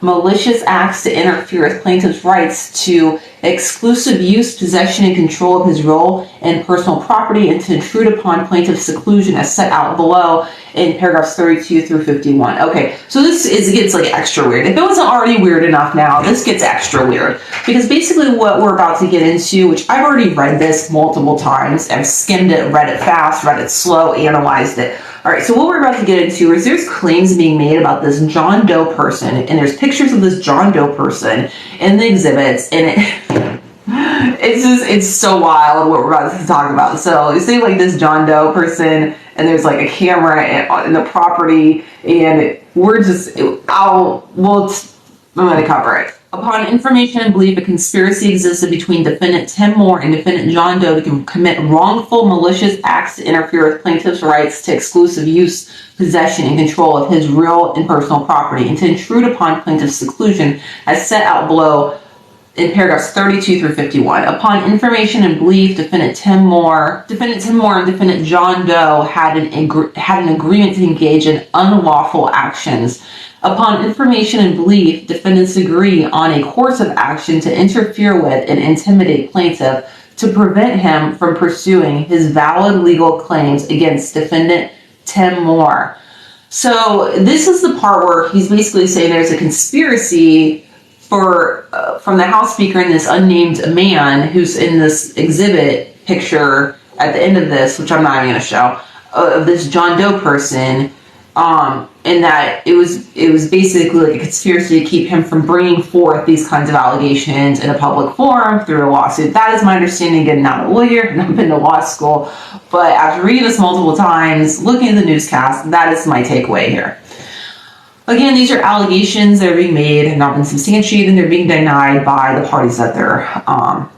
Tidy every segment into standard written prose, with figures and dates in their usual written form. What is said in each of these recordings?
malicious acts to interfere with plaintiff's rights to exclusive use, possession, and control of his real and personal property, and to intrude upon plaintiff's seclusion as set out below in paragraphs 32 through 51. Okay, so gets like extra weird. If it wasn't already weird enough now, this gets extra weird. Because basically what we're about to get into, which I've already read this multiple times, I've skimmed it, read it fast, read it slow, analyzed it. All right, so what we're about to get into is there's claims being made about this John Doe person, and there's pictures of this John Doe person in the exhibits, and it's so wild what we're about to talk about. So you see like this John Doe person, and there's like a camera in the property, and we're just, I'm going to cover it. Upon information and belief, a conspiracy existed between defendant Tim Moore and defendant John Doe to commit wrongful, malicious acts to interfere with plaintiff's rights to exclusive use, possession, and control of his real and personal property, and to intrude upon plaintiff's seclusion as set out below in paragraphs 32 through 51. Upon information and belief, defendant Tim Moore and defendant John Doe had an agreement to engage in unlawful actions. Upon information and belief, defendants agree on a course of action to interfere with and intimidate plaintiff to prevent him from pursuing his valid legal claims against defendant Tim Moore. So this is the part where he's basically saying there's a conspiracy from the House Speaker and this unnamed man who's in this exhibit picture at the end of this, which I'm not even going to show, of this John Doe person, and that it was basically like a conspiracy to keep him from bringing forth these kinds of allegations in a public forum through a lawsuit. That is my understanding. Again, not a lawyer, not been to law school, but after reading this multiple times, looking at the newscast, that is my takeaway here. Again, these are allegations that are being made and not been substantiated, and they're being denied by the parties that they're,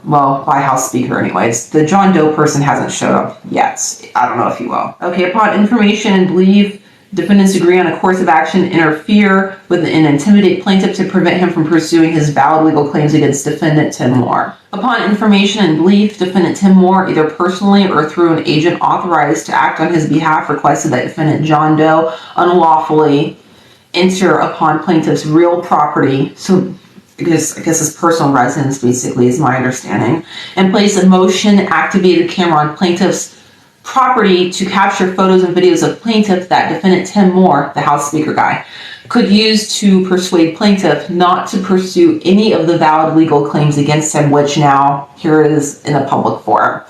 by House Speaker anyways. The John Doe person hasn't showed up yet. I don't know if he will. Okay, upon information and belief, defendants agree on a course of action to interfere with and intimidate plaintiff to prevent him from pursuing his valid legal claims against defendant Tim Moore. Upon information and belief, defendant Tim Moore, either personally or through an agent authorized to act on his behalf, requested that defendant John Doe unlawfully enter upon plaintiff's real property, so I guess his personal residence basically is my understanding, and place a motion activated camera on plaintiff's property to capture photos and videos of plaintiff that defendant Tim Moore, the House Speaker guy, could use to persuade plaintiff not to pursue any of the valid legal claims against him, which now here it is in a public forum.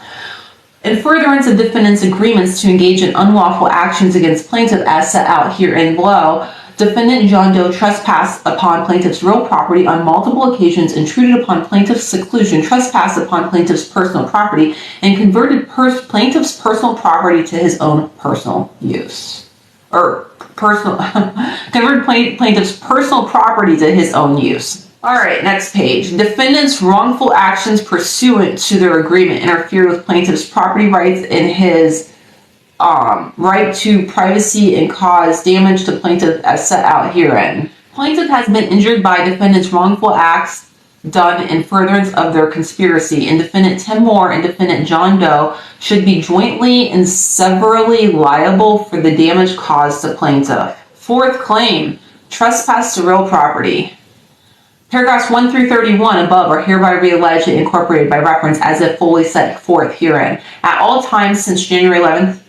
In furtherance of defendant's agreements to engage in unlawful actions against plaintiff as set out herein below, defendant John Doe trespassed upon plaintiff's real property on multiple occasions, intruded upon plaintiff's seclusion, trespassed upon plaintiff's personal property, and converted plaintiff's personal property to his own personal use. Converted plaintiff's personal property to his own use. All right, next page. Defendants' wrongful actions pursuant to their agreement interfered with plaintiff's property rights and his right to privacy and cause damage to plaintiff as set out herein. Plaintiff has been injured by defendant's wrongful acts done in furtherance of their conspiracy, and defendant Tim Moore and defendant John Doe should be jointly and severally liable for the damage caused to plaintiff. Fourth claim, trespass to real property. Paragraphs 1 through 31 above are hereby re-alleged and incorporated by reference as if fully set forth herein. At all times since January 11th,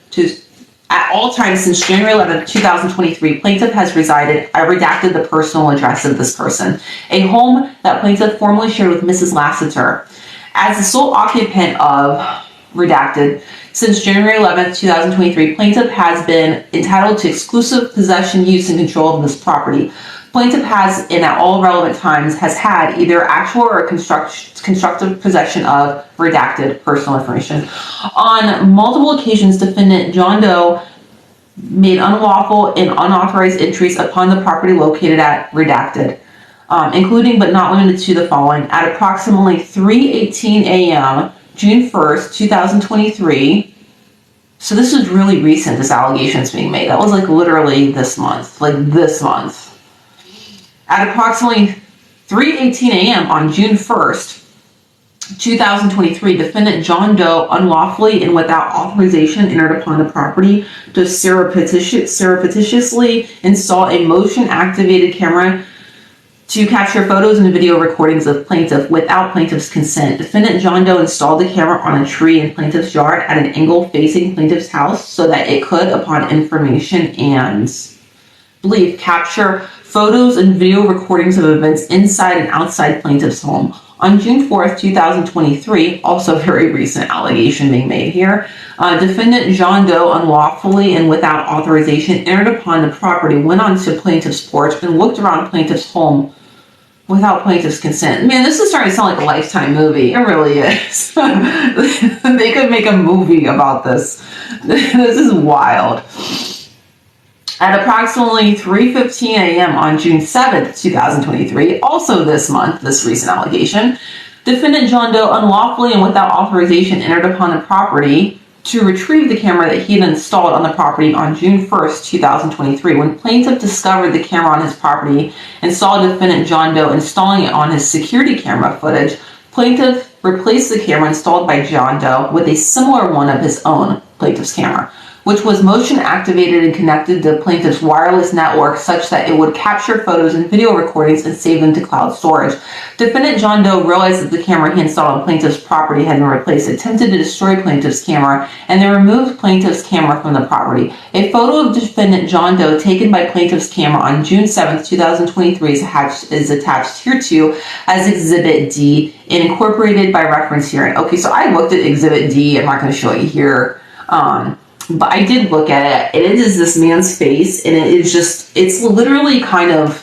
2023, plaintiff has resided, I redacted the personal address of this person, a home that plaintiff formerly shared with Mrs. Lassiter. As the sole occupant of, redacted, since January 11th, 2023, plaintiff has been entitled to exclusive possession, use, and control of this property. Plaintiff has, and at all relevant times, has had either actual or constructive possession of redacted personal information. On multiple occasions, defendant John Doe made unlawful and unauthorized entries upon the property located at redacted, including but not limited to the following. At approximately 3:18 a.m., June 1st, 2023, so this is really recent, this allegation is being made. That was like literally this month. At approximately 3:18 a.m. on June 1st, 2023, defendant John Doe unlawfully and without authorization entered upon the property to surreptitiously install a motion-activated camera to capture photos and video recordings of plaintiff without plaintiff's consent. Defendant John Doe installed the camera on a tree in plaintiff's yard at an angle facing plaintiff's house so that it could, upon information and belief, capture photos and video recordings of events inside and outside plaintiff's home. On June 4th, 2023, also very recent allegation being made here, defendant John Doe unlawfully and without authorization entered upon the property, went onto plaintiff's porch, and looked around plaintiff's home without plaintiff's consent. Man, this is starting to sound like a Lifetime movie. It really is. They could make a movie about this. This is wild. At approximately 3:15 a.m. on June 7th, 2023, also this month, this recent allegation, defendant John Doe unlawfully and without authorization entered upon the property to retrieve the camera that he had installed on the property on June 1st, 2023. When plaintiff discovered the camera on his property and saw defendant John Doe installing it on his security camera footage, plaintiff replaced the camera installed by John Doe with a similar one of his own, plaintiff's camera, which was motion activated and connected to plaintiff's wireless network such that it would capture photos and video recordings and save them to cloud storage. Defendant John Doe realized that the camera he installed on plaintiff's property had been replaced, attempted to destroy plaintiff's camera, and then removed plaintiff's camera from the property. A photo of defendant John Doe taken by plaintiff's camera on June 7th, 2023 is attached hereto as Exhibit D and incorporated by reference herein. Okay, so I looked at Exhibit D. I'm not going to show you here. But I did look at it. It is this man's face, and it is just, it's literally kind of,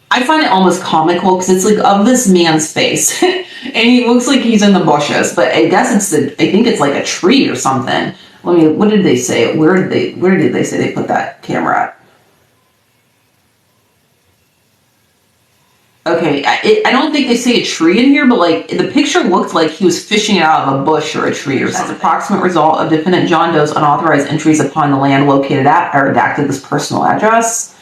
I find it almost comical because it's like of this man's face. And he looks like he's in the bushes, but I guess I think it's like a tree or something. What did they say? Where did they say they put that camera at? Okay, I don't think they say a tree in here, but like the picture looked like he was fishing it out of a bush or a tree or something. That's the approximate result of defendant John Doe's unauthorized entries upon the land located at, I redacted this personal address.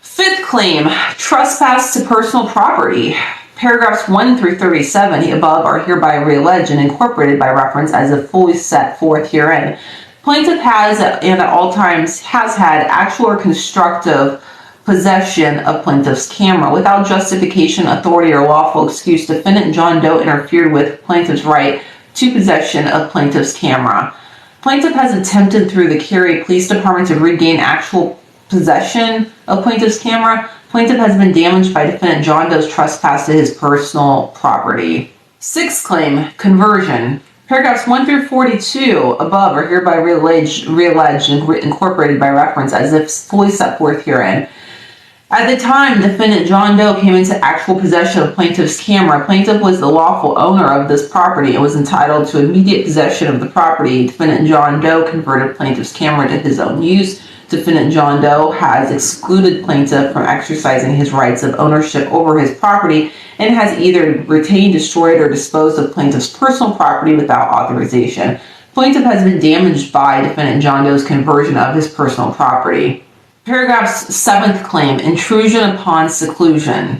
Fifth claim, trespass to personal property. Paragraphs 1 through 37 above are hereby realleged and incorporated by reference as if fully set forth herein. Plaintiff has, and at all times has had, actual or constructive possession of plaintiff's camera. Without justification, authority, or lawful excuse, defendant John Doe interfered with plaintiff's right to possession of plaintiff's camera. Plaintiff has attempted through the Cary Police Department to regain actual possession of plaintiff's camera. Plaintiff has been damaged by defendant John Doe's trespass to his personal property. Sixth claim, conversion. Paragraphs 1 through 42 above are hereby realleged and incorporated by reference as if fully set forth herein. At the time defendant John Doe came into actual possession of plaintiff's camera, plaintiff was the lawful owner of this property and was entitled to immediate possession of the property. Defendant John Doe converted plaintiff's camera to his own use. Defendant John Doe has excluded plaintiff from exercising his rights of ownership over his property and has either retained, destroyed, or disposed of plaintiff's personal property without authorization. Plaintiff has been damaged by defendant John Doe's conversion of his personal property. Paragraph's seventh claim, intrusion upon seclusion.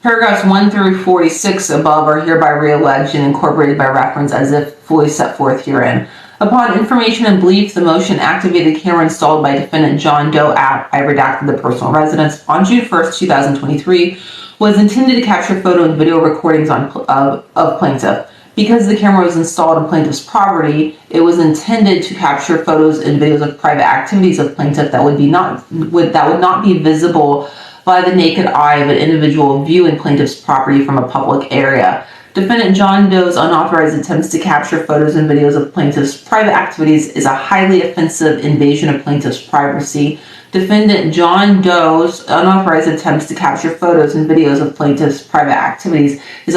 Paragraphs 1 through 46 above are hereby realleged and incorporated by reference as if fully set forth herein. Upon information and belief, the motion activated camera installed by defendant John Doe at, I redacted the personal residence, on June 1st, 2023, was intended to capture photo and video recordings of plaintiff. Because the camera was installed on plaintiff's property, it was intended to capture photos and videos of private activities of plaintiff that would not be visible by the naked eye of an individual viewing plaintiff's property from a public area. Defendant John Doe's unauthorized attempts to capture photos and videos of plaintiff's private activities is a highly offensive invasion of plaintiff's privacy. Defendant John Doe's unauthorized attempts to capture photos and videos of plaintiff's private activities is